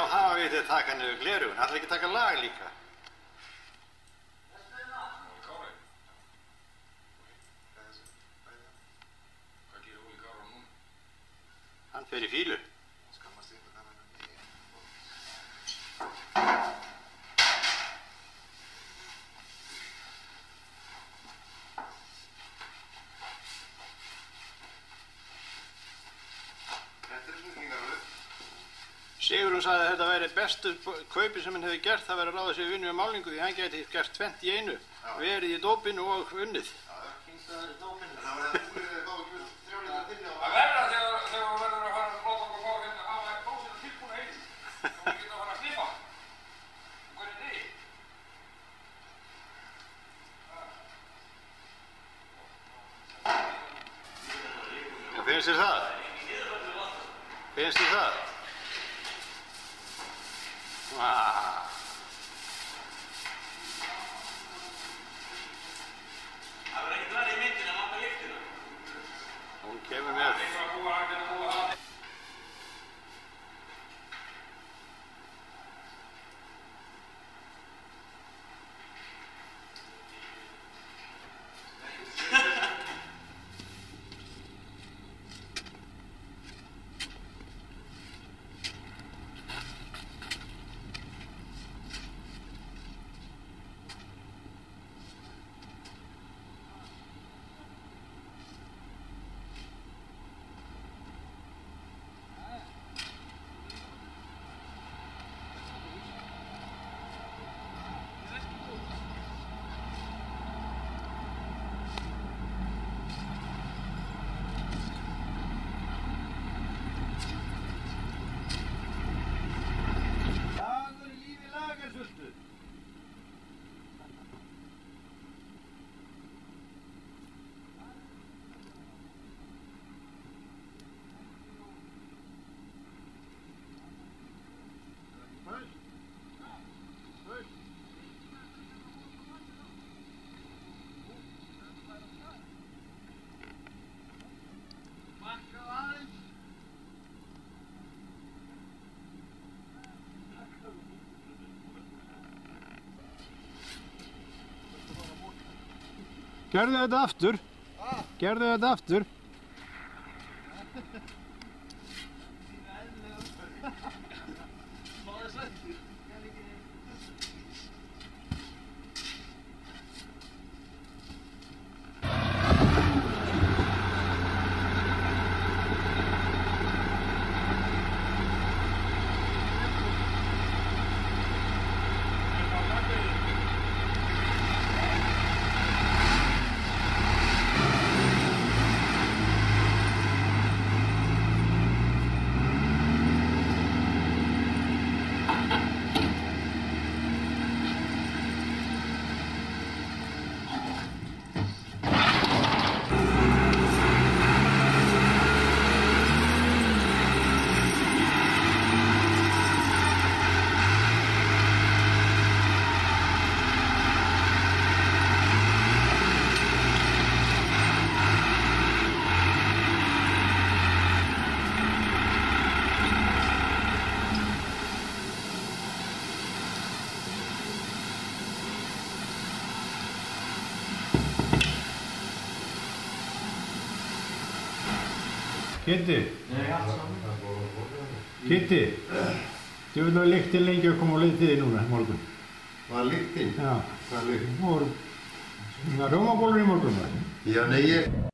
þá veit ég að taka niður gleraugun. Það er ekki að taka lag líka. Kári. Hvað gerir Óli Kára núna? Hann fer í fílu. Sigurún sagði að þetta væri bestu kaupi sem hann hefði gert, það væri að ráða sig vinnu á málningu því hann gæti gert 20 í einu, verið í dópinu og unnið. Kynstaður í dópinu. Það verður þegar þú verður að fara að láta okkur fá hérna að hafa bósina tilbúna heim. Þá við getum að fara að sniffa. Hvernig degi? Finnst þér það? Finnst þér það? Það verður ekkert verið í myndinu að mata lyktina. Hún kemur með. Gerðu þetta aftur. Gerðu þetta aftur. Kitti? Nei, allt saman. Kitti? Þú vil hafa lyktin lengi að koma á leið til þig núna morgun. Var lyktin? Já. Hvað lykt? Það voru rjómabólur í morgun. Já, nei, ég...